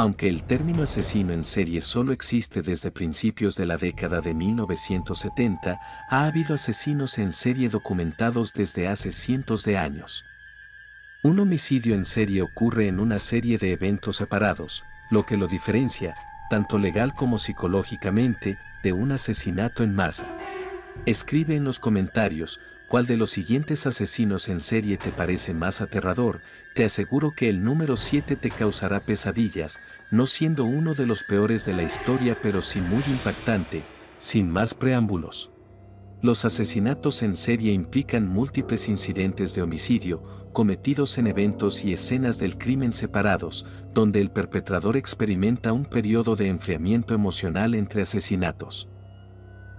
Aunque el término asesino en serie solo existe desde principios de la década de 1970, ha habido asesinos en serie documentados desde hace cientos de años. Un homicidio en serie ocurre en una serie de eventos separados, lo que lo diferencia, tanto legal como psicológicamente, de un asesinato en masa. Escribe en los comentarios, ¿cuál de los siguientes asesinos en serie te parece más aterrador? Te aseguro que el número 7 te causará pesadillas, no siendo uno de los peores de la historia pero sí muy impactante, sin más preámbulos. Los asesinatos en serie implican múltiples incidentes de homicidio, cometidos en eventos y escenas del crimen separados, donde el perpetrador experimenta un periodo de enfriamiento emocional entre asesinatos.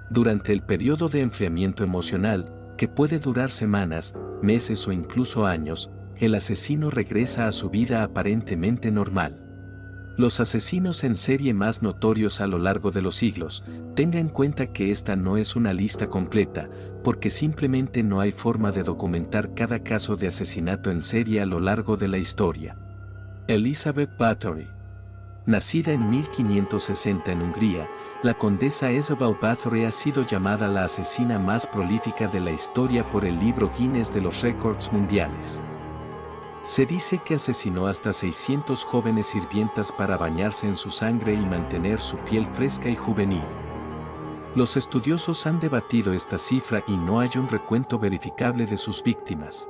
Durante el periodo de enfriamiento emocional, que puede durar semanas, meses o incluso años, el asesino regresa a su vida aparentemente normal. Los asesinos en serie más notorios a lo largo de los siglos, tenga en cuenta que esta no es una lista completa, porque simplemente no hay forma de documentar cada caso de asesinato en serie a lo largo de la historia. Elizabeth Bathory. Nacida en 1560 en Hungría, la condesa Isabel Bathory ha sido llamada la asesina más prolífica de la historia por el libro Guinness de los récords mundiales. Se dice que asesinó hasta 600 jóvenes sirvientas para bañarse en su sangre y mantener su piel fresca y juvenil. Los estudiosos han debatido esta cifra y no hay un recuento verificable de sus víctimas.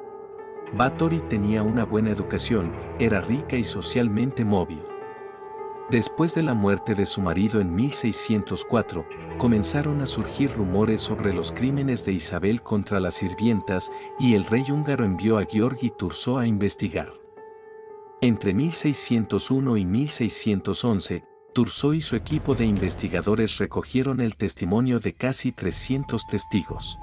Bathory tenía una buena educación, era rica y socialmente móvil. Después de la muerte de su marido en 1604, comenzaron a surgir rumores sobre los crímenes de Isabel contra las sirvientas y el rey húngaro envió a Gheorghe Thurzó a investigar. Entre 1601 y 1611, Thurzó y su equipo de investigadores recogieron el testimonio de casi 300 testigos.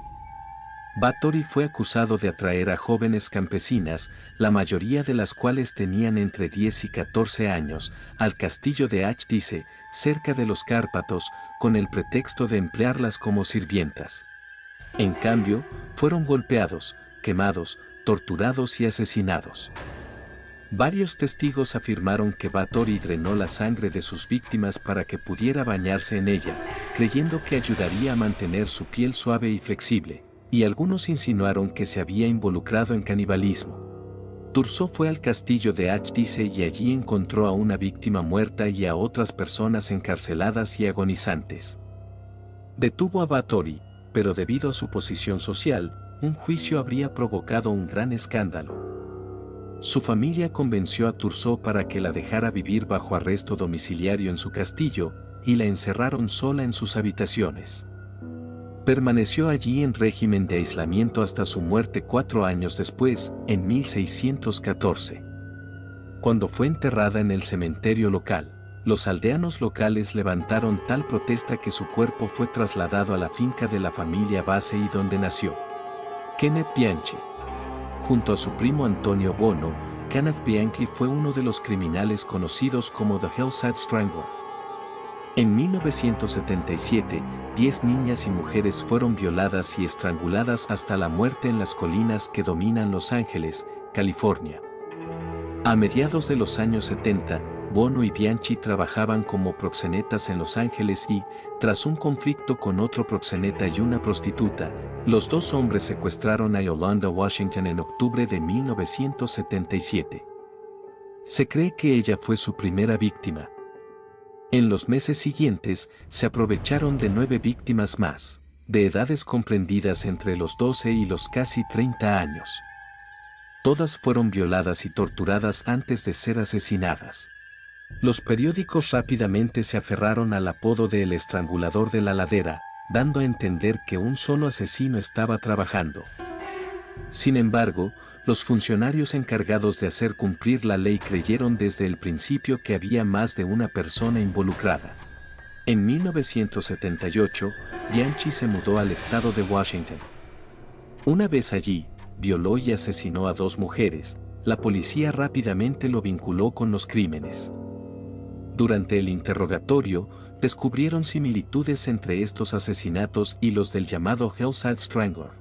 Bathory fue acusado de atraer a jóvenes campesinas, la mayoría de las cuales tenían entre 10 y 14 años, al castillo de Achtice, cerca de los Cárpatos, con el pretexto de emplearlas como sirvientas. En cambio, fueron golpeados, quemados, torturados y asesinados. Varios testigos afirmaron que Bathory drenó la sangre de sus víctimas para que pudiera bañarse en ella, creyendo que ayudaría a mantener su piel suave y flexible. Y algunos insinuaron que se había involucrado en canibalismo. Thurzó fue al castillo de Achtice y allí encontró a una víctima muerta y a otras personas encarceladas y agonizantes. Detuvo a Bathory, pero debido a su posición social, un juicio habría provocado un gran escándalo. Su familia convenció a Thurzó para que la dejara vivir bajo arresto domiciliario en su castillo, y la encerraron sola en sus habitaciones. Permaneció allí en régimen de aislamiento hasta su muerte 4 años después, en 1614. Cuando fue enterrada en el cementerio local, los aldeanos locales levantaron tal protesta que su cuerpo fue trasladado a la finca de la familia Bassi donde nació. Kenneth Bianchi. Junto a su primo Antonio Bono, Kenneth Bianchi fue uno de los criminales conocidos como The Hillside Strangler. En 1977, 10 niñas y mujeres fueron violadas y estranguladas hasta la muerte en las colinas que dominan Los Ángeles, California. A mediados de los años 70, Bono y Bianchi trabajaban como proxenetas en Los Ángeles y, tras un conflicto con otro proxeneta y una prostituta, los dos hombres secuestraron a Yolanda Washington en octubre de 1977. Se cree que ella fue su primera víctima. En los meses siguientes, se aprovecharon de 9 víctimas más, de edades comprendidas entre los 12 y los casi 30 años. Todas fueron violadas y torturadas antes de ser asesinadas. Los periódicos rápidamente se aferraron al apodo de El Estrangulador de la Ladera, dando a entender que un solo asesino estaba trabajando. Sin embargo, los funcionarios encargados de hacer cumplir la ley creyeron desde el principio que había más de una persona involucrada. En 1978, Bianchi se mudó al estado de Washington. Una vez allí, violó y asesinó a 2 mujeres. La policía rápidamente lo vinculó con los crímenes. Durante el interrogatorio, descubrieron similitudes entre estos asesinatos y los del llamado Hillside Strangler.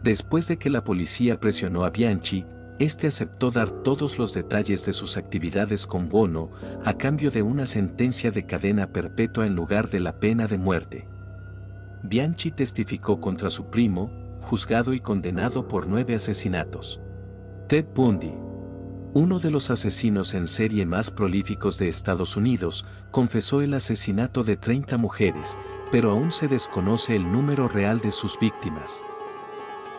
Después de que la policía presionó a Bianchi, Este aceptó dar todos los detalles de sus actividades con bono, a cambio de una sentencia de cadena perpetua en lugar de la pena de muerte. Bianchi testificó contra su primo, juzgado y condenado por 9 asesinatos. Ted Bundy, uno de los asesinos en serie más prolíficos de Estados Unidos, confesó el asesinato de 30 mujeres, pero aún se desconoce el número real de sus víctimas.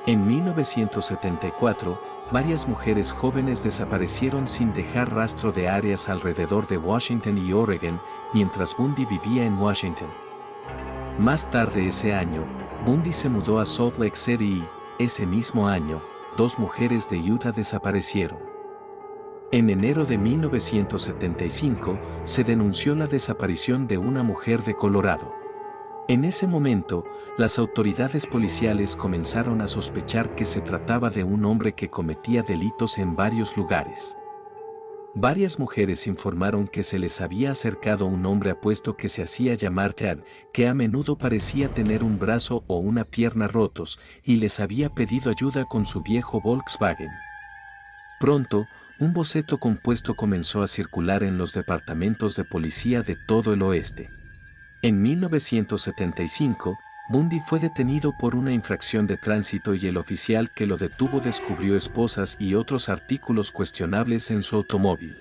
En 1974, varias mujeres jóvenes desaparecieron sin dejar rastro de áreas alrededor de Washington y Oregon, mientras Bundy vivía en Washington. Más tarde ese año, Bundy se mudó a Salt Lake City y, ese mismo año, 2 mujeres de Utah desaparecieron. En enero de 1975, se denunció la desaparición de una mujer de Colorado. En ese momento, las autoridades policiales comenzaron a sospechar que se trataba de un hombre que cometía delitos en varios lugares. Varias mujeres informaron que se les había acercado un hombre apuesto que se hacía llamar Ted, que a menudo parecía tener un brazo o una pierna rotos, y les había pedido ayuda con su viejo Volkswagen. Pronto, un boceto compuesto comenzó a circular en los departamentos de policía de todo el oeste. En 1975, Bundy fue detenido por una infracción de tránsito y el oficial que lo detuvo descubrió esposas y otros artículos cuestionables en su automóvil.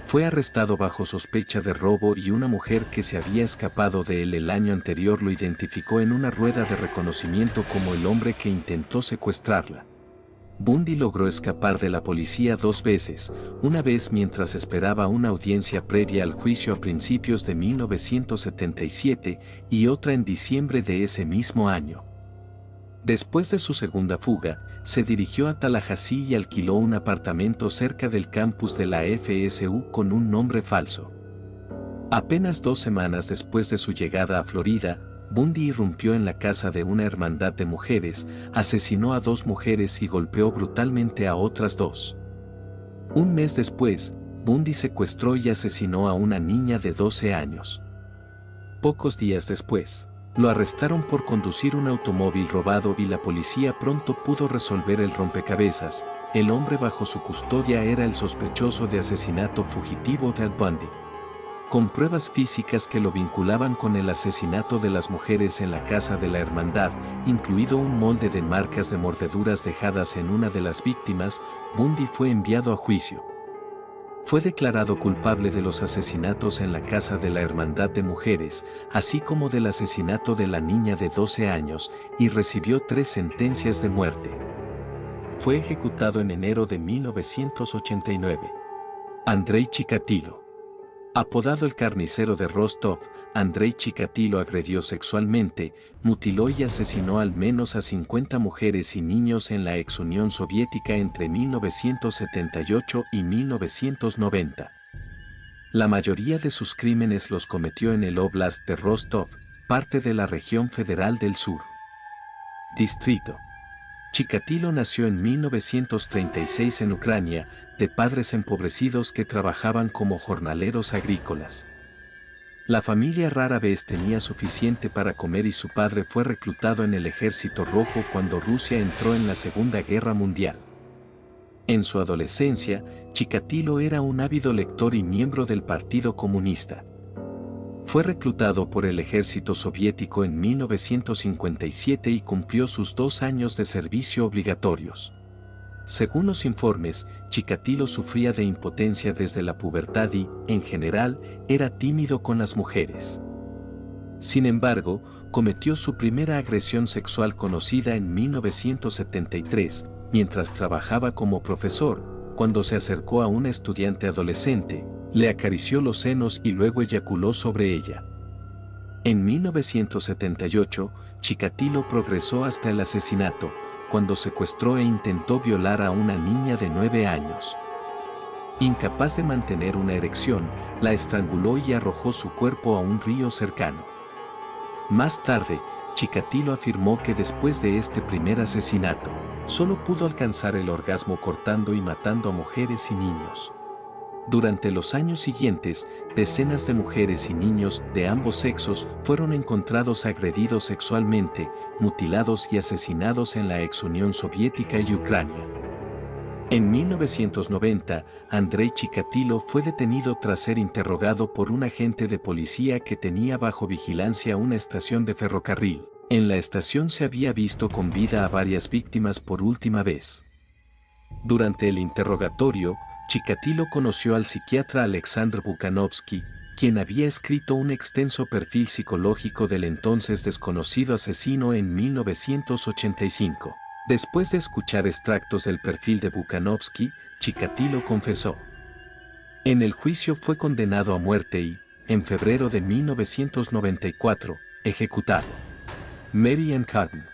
Fue arrestado bajo sospecha de robo y una mujer que se había escapado de él el año anterior lo identificó en una rueda de reconocimiento como el hombre que intentó secuestrarla. Bundy logró escapar de la policía 2 veces, una vez mientras esperaba una audiencia previa al juicio a principios de 1977 y otra en diciembre de ese mismo año. Después de su segunda fuga, se dirigió a Tallahassee y alquiló un apartamento cerca del campus de la FSU con un nombre falso. Apenas 2 semanas después de su llegada a Florida, Bundy irrumpió en la casa de una hermandad de mujeres, asesinó a 2 mujeres y golpeó brutalmente a otras 2. Un mes después, Bundy secuestró y asesinó a una niña de 12 años. Pocos días después, lo arrestaron por conducir un automóvil robado y la policía pronto pudo resolver el rompecabezas. El hombre bajo su custodia era el sospechoso de asesinato fugitivo Ted Bundy. Con pruebas físicas que lo vinculaban con el asesinato de las mujeres en la casa de la hermandad, incluido un molde de marcas de mordeduras dejadas en una de las víctimas, Bundy fue enviado a juicio. Fue declarado culpable de los asesinatos en la casa de la hermandad de mujeres, así como del asesinato de la niña de 12 años, y recibió 3 sentencias de muerte. Fue ejecutado en enero de 1989. Andrei Chikatilo. Apodado el carnicero de Rostov, Andrei Chikatilo agredió sexualmente, mutiló y asesinó al menos a 50 mujeres y niños en la ex Unión Soviética entre 1978 y 1990. La mayoría de sus crímenes los cometió en el Oblast de Rostov, parte de la región federal del sur. Distrito. Chikatilo nació en 1936 en Ucrania, de padres empobrecidos que trabajaban como jornaleros agrícolas. La familia rara vez tenía suficiente para comer y su padre fue reclutado en el Ejército Rojo cuando Rusia entró en la Segunda Guerra Mundial. En su adolescencia, Chikatilo era un ávido lector y miembro del Partido Comunista. Fue reclutado por el ejército soviético en 1957 y cumplió sus 2 años de servicio obligatorios. Según los informes, Chikatilo sufría de impotencia desde la pubertad y, en general, era tímido con las mujeres. Sin embargo, cometió su primera agresión sexual conocida en 1973, mientras trabajaba como profesor, cuando se acercó a una estudiante adolescente, le acarició los senos y luego eyaculó sobre ella. En 1978, Chikatilo progresó hasta el asesinato, cuando secuestró e intentó violar a una niña de 9 años. Incapaz de mantener una erección, la estranguló y arrojó su cuerpo a un río cercano. Más tarde, Chikatilo afirmó que después de este primer asesinato, solo pudo alcanzar el orgasmo cortando y matando a mujeres y niños. Durante los años siguientes, decenas de mujeres y niños de ambos sexos fueron encontrados agredidos sexualmente, mutilados y asesinados en la ex Unión Soviética y Ucrania. En 1990, Andrei Chikatilo fue detenido tras ser interrogado por un agente de policía que tenía bajo vigilancia una estación de ferrocarril. En la estación se había visto con vida a varias víctimas por última vez. Durante el interrogatorio, Chikatilo conoció al psiquiatra Alexandr Bukanovsky, quien había escrito un extenso perfil psicológico del entonces desconocido asesino en 1985. Después de escuchar extractos del perfil de Bukanovsky, Chikatilo confesó. En el juicio fue condenado a muerte y, en febrero de 1994, ejecutado. Mary Ann Cotton.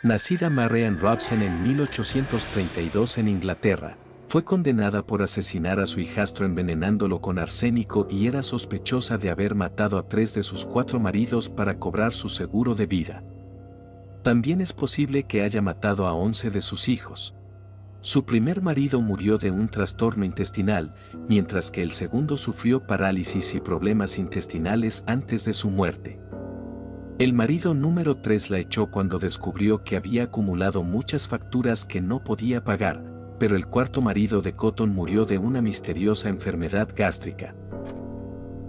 Nacida Mary Ann Robson en 1832 en Inglaterra, fue condenada por asesinar a su hijastro envenenándolo con arsénico y era sospechosa de haber matado a 3 de sus 4 maridos para cobrar su seguro de vida. También es posible que haya matado a 11 de sus hijos. Su primer marido murió de un trastorno intestinal, mientras que el segundo sufrió parálisis y problemas intestinales antes de su muerte. El marido número 3 la echó cuando descubrió que había acumulado muchas facturas que no podía pagar, pero el cuarto marido de Cotton murió de una misteriosa enfermedad gástrica.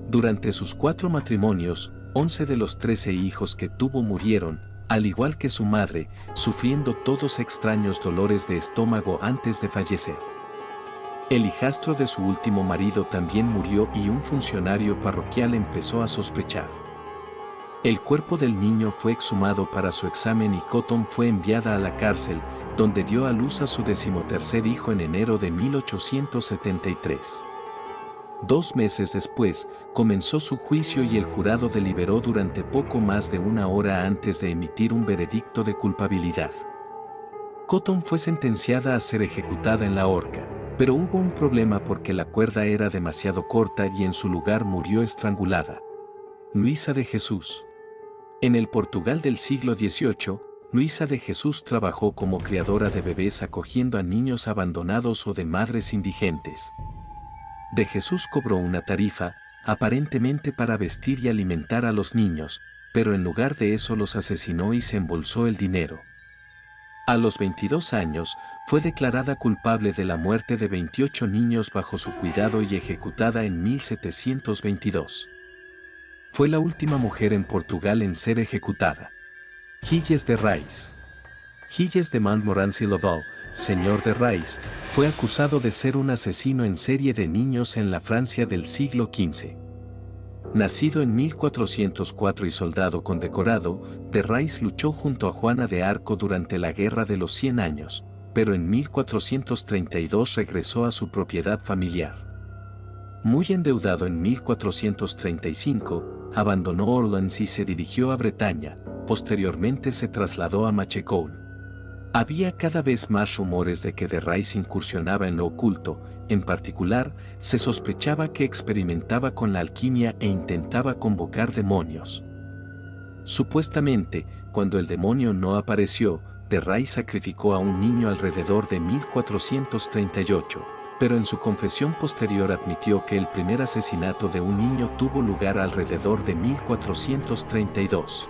Durante sus 4 matrimonios, 11 de los 13 hijos que tuvo murieron, al igual que su madre, sufriendo todos extraños dolores de estómago antes de fallecer. El hijastro de su último marido también murió y un funcionario parroquial empezó a sospechar. El cuerpo del niño fue exhumado para su examen y Cotton fue enviada a la cárcel, donde dio a luz a su 13º hijo en enero de 1873. 2 meses después, comenzó su juicio y el jurado deliberó durante poco más de 1 hora antes de emitir un veredicto de culpabilidad. Cotton fue sentenciada a ser ejecutada en la horca, pero hubo un problema porque la cuerda era demasiado corta y en su lugar murió estrangulada. Luisa de Jesús. En el Portugal del siglo XVIII, Luisa de Jesús trabajó como criadora de bebés acogiendo a niños abandonados o de madres indigentes. De Jesús cobró una tarifa, aparentemente para vestir y alimentar a los niños, pero en lugar de eso los asesinó y se embolsó el dinero. A los 22 años, fue declarada culpable de la muerte de 28 niños bajo su cuidado y ejecutada en 1722. Fue la última mujer en Portugal en ser ejecutada. Gilles de Rais. Gilles de Montmorency Laval, señor de Rais, fue acusado de ser un asesino en serie de niños en la Francia del siglo XV. Nacido en 1404 y soldado condecorado, de Rais luchó junto a Juana de Arco durante la Guerra de los 100 años, pero en 1432 regresó a su propiedad familiar. Muy endeudado en 1435, abandonó Orleans y se dirigió a Bretaña, posteriormente se trasladó a Machecoul. Había cada vez más rumores de que de Rais incursionaba en lo oculto, en particular, se sospechaba que experimentaba con la alquimia e intentaba convocar demonios. Supuestamente, cuando el demonio no apareció, de Rais sacrificó a un niño alrededor de 1438, pero en su confesión posterior admitió que el primer asesinato de un niño tuvo lugar alrededor de 1432.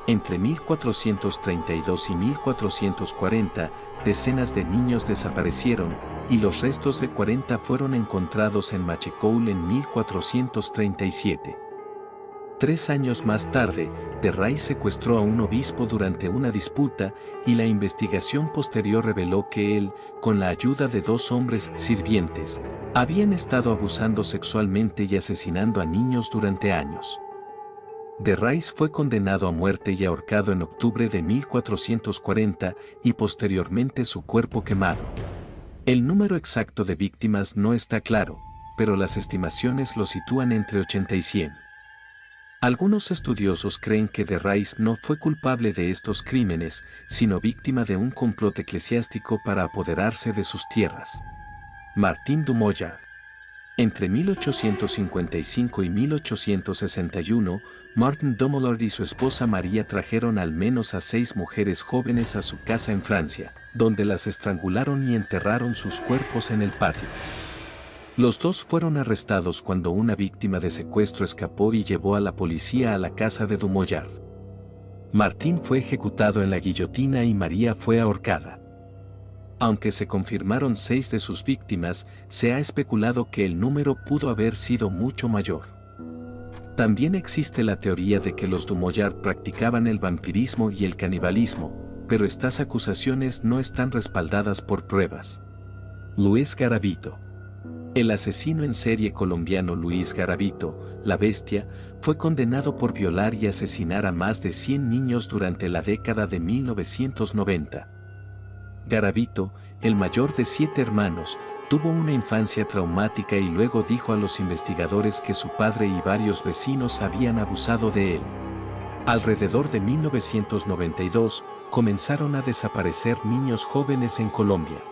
Entre 1432 y 1440, decenas de niños desaparecieron, y los restos de 40 fueron encontrados en Machecoul en 1437. 3 años más tarde, de Rais secuestró a un obispo durante una disputa, y la investigación posterior reveló que él, con la ayuda de 2 hombres sirvientes, habían estado abusando sexualmente y asesinando a niños durante años. De Rais fue condenado a muerte y ahorcado en octubre de 1440 y posteriormente su cuerpo quemado. El número exacto de víctimas no está claro, pero las estimaciones lo sitúan entre 80 y 100. Algunos estudiosos creen que de Rais no fue culpable de estos crímenes, sino víctima de un complot eclesiástico para apoderarse de sus tierras. Martín du Mollard. Entre 1855 y 1861, Martin Dumoulin y su esposa María trajeron al menos a 6 mujeres jóvenes a su casa en Francia, donde las estrangularon y enterraron sus cuerpos en el patio. Los 2 fueron arrestados cuando una víctima de secuestro escapó y llevó a la policía a la casa de Dumollard. Martín fue ejecutado en la guillotina y María fue ahorcada. Aunque se confirmaron 6 de sus víctimas, se ha especulado que el número pudo haber sido mucho mayor. También existe la teoría de que los Dumollard practicaban el vampirismo y el canibalismo, pero estas acusaciones no están respaldadas por pruebas. Luis Garavito. El asesino en serie colombiano Luis Garavito, la Bestia, fue condenado por violar y asesinar a más de 100 niños durante la década de 1990. Garavito, el mayor de 7 hermanos, tuvo una infancia traumática y luego dijo a los investigadores que su padre y varios vecinos habían abusado de él. Alrededor de 1992, comenzaron a desaparecer niños jóvenes en Colombia.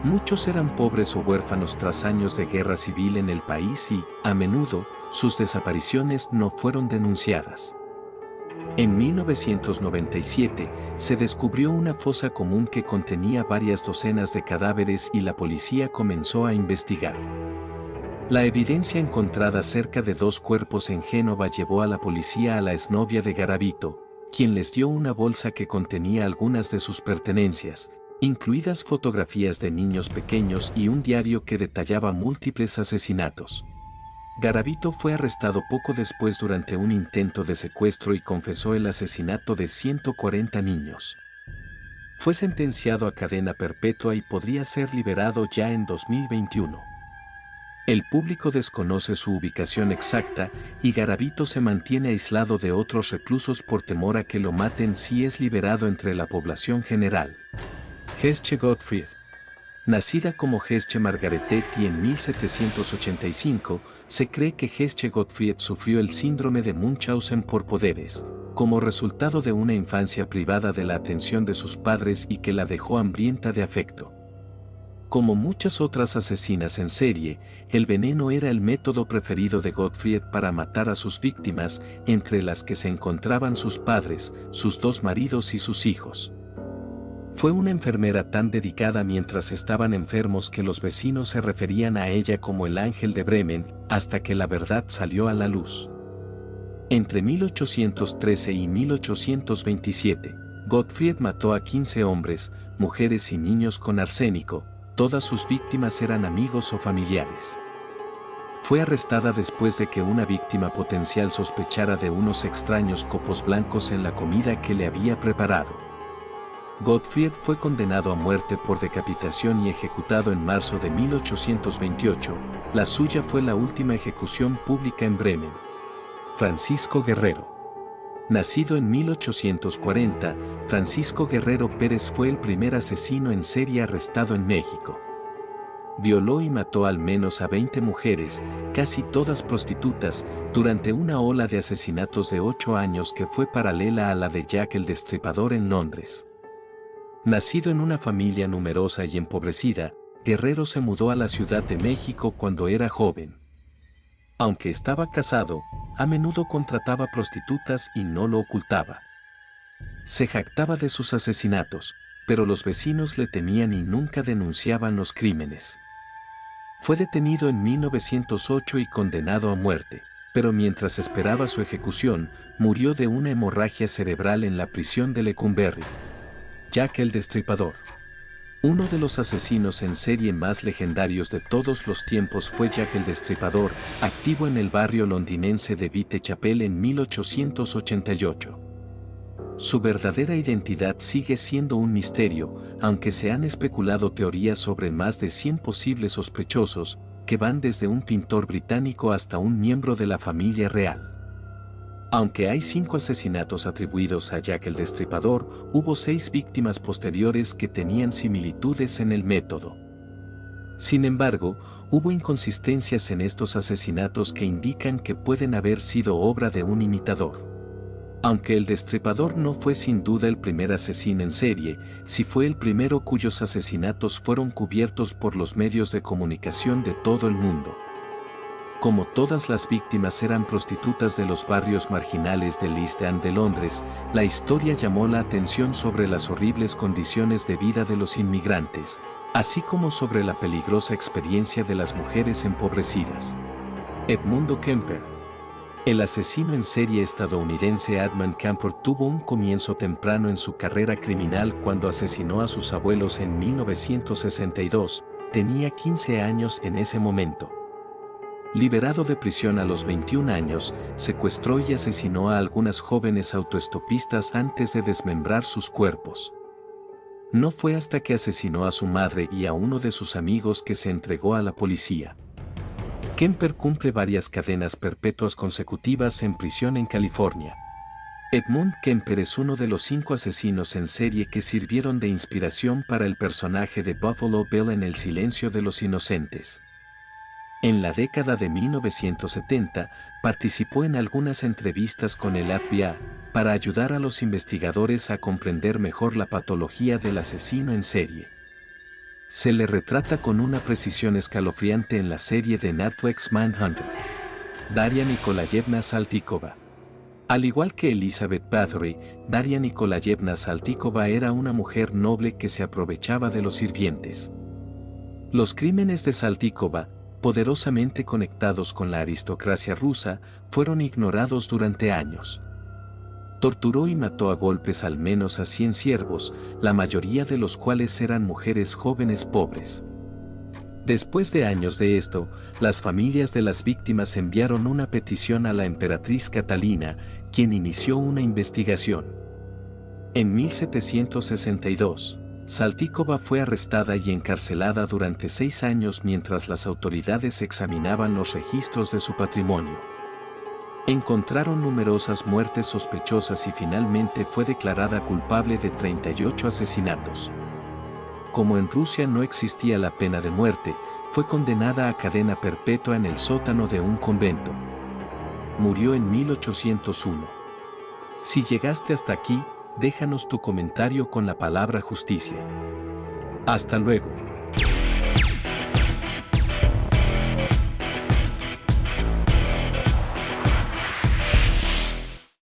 Muchos eran pobres o huérfanos tras años de guerra civil en el país y, a menudo, sus desapariciones no fueron denunciadas. En 1997, se descubrió una fosa común que contenía varias docenas de cadáveres y la policía comenzó a investigar. La evidencia encontrada cerca de 2 cuerpos en Génova llevó a la policía a la exnovia de Garavito, quien les dio una bolsa que contenía algunas de sus pertenencias, incluidas fotografías de niños pequeños y un diario que detallaba múltiples asesinatos. Garavito fue arrestado poco después durante un intento de secuestro y confesó el asesinato de 140 niños. Fue sentenciado a cadena perpetua y podría ser liberado ya en 2021. El público desconoce su ubicación exacta y Garavito se mantiene aislado de otros reclusos por temor a que lo maten si es liberado entre la población general. Hesche Gottfried. Nacida como Hesche Margaretetti en 1785, se cree que Hesche Gottfried sufrió el síndrome de Munchausen por poderes, como resultado de una infancia privada de la atención de sus padres y que la dejó hambrienta de afecto. Como muchas otras asesinas en serie, el veneno era el método preferido de Gottfried para matar a sus víctimas, entre las que se encontraban sus padres, sus 2 maridos y sus hijos. Fue una enfermera tan dedicada mientras estaban enfermos que los vecinos se referían a ella como el ángel de Bremen, hasta que la verdad salió a la luz. Entre 1813 y 1827, Gottfried mató a 15 hombres, mujeres y niños con arsénico. Todas sus víctimas eran amigos o familiares. Fue arrestada después de que una víctima potencial sospechara de unos extraños copos blancos en la comida que le había preparado. Gottfried fue condenado a muerte por decapitación y ejecutado en marzo de 1828. La suya fue la última ejecución pública en Bremen. Francisco Guerrero. Nacido en 1840, Francisco Guerrero Pérez fue el primer asesino en serie arrestado en México. Violó y mató al menos a 20 mujeres, casi todas prostitutas, durante una ola de asesinatos de 8 años que fue paralela a la de Jack el Destripador en Londres. Nacido en una familia numerosa y empobrecida, Guerrero se mudó a la Ciudad de México cuando era joven. Aunque estaba casado, a menudo contrataba prostitutas y no lo ocultaba. Se jactaba de sus asesinatos, pero los vecinos le temían y nunca denunciaban los crímenes. Fue detenido en 1908 y condenado a muerte, pero mientras esperaba su ejecución, murió de una hemorragia cerebral en la prisión de Lecumberri. Jack el Destripador. Uno de los asesinos en serie más legendarios de todos los tiempos fue Jack el Destripador, activo en el barrio londinense de Whitechapel en 1888. Su verdadera identidad sigue siendo un misterio, aunque se han especulado teorías sobre más de 100 posibles sospechosos, que van desde un pintor británico hasta un miembro de la familia real. Aunque hay 5 asesinatos atribuidos a Jack el Destripador, hubo 6 víctimas posteriores que tenían similitudes en el método. Sin embargo, hubo inconsistencias en estos asesinatos que indican que pueden haber sido obra de un imitador. Aunque el Destripador no fue sin duda el primer asesino en serie, sí fue el primero cuyos asesinatos fueron cubiertos por los medios de comunicación de todo el mundo. Como todas las víctimas eran prostitutas de los barrios marginales del East End de Londres, la historia llamó la atención sobre las horribles condiciones de vida de los inmigrantes, así como sobre la peligrosa experiencia de las mujeres empobrecidas. Edmundo Kemper. El asesino en serie estadounidense Edmund Kemper tuvo un comienzo temprano en su carrera criminal cuando asesinó a sus abuelos en 1962, tenía 15 años en ese momento. Liberado de prisión a los 21 años, secuestró y asesinó a algunas jóvenes autoestopistas antes de desmembrar sus cuerpos. No fue hasta que asesinó a su madre y a uno de sus amigos que se entregó a la policía. Kemper cumple varias cadenas perpetuas consecutivas en prisión en California. Edmund Kemper es uno de los 5 asesinos en serie que sirvieron de inspiración para el personaje de Buffalo Bill en El silencio de los inocentes. En la década de 1970, participó en algunas entrevistas con el FBI para ayudar a los investigadores a comprender mejor la patología del asesino en serie. Se le retrata con una precisión escalofriante en la serie de Netflix Mindhunter. Daria Nikolayevna Saltykova. Al igual que Elizabeth Bathory, Daria Nikolayevna Saltykova era una mujer noble que se aprovechaba de los sirvientes. Los crímenes de Saltykova, poderosamente conectados con la aristocracia rusa, fueron ignorados durante años. Torturó y mató a golpes al menos a 100 siervos, la mayoría de los cuales eran mujeres jóvenes pobres. Después de años de esto, las familias de las víctimas enviaron una petición a la emperatriz Catalina, quien inició una investigación. En 1762, Saltykova fue arrestada y encarcelada durante 6 años mientras las autoridades examinaban los registros de su patrimonio. Encontraron numerosas muertes sospechosas y finalmente fue declarada culpable de 38 asesinatos. Como en Rusia no existía la pena de muerte, fue condenada a cadena perpetua en el sótano de un convento. Murió en 1801. Si llegaste hasta aquí, déjanos tu comentario con la palabra justicia. Hasta luego.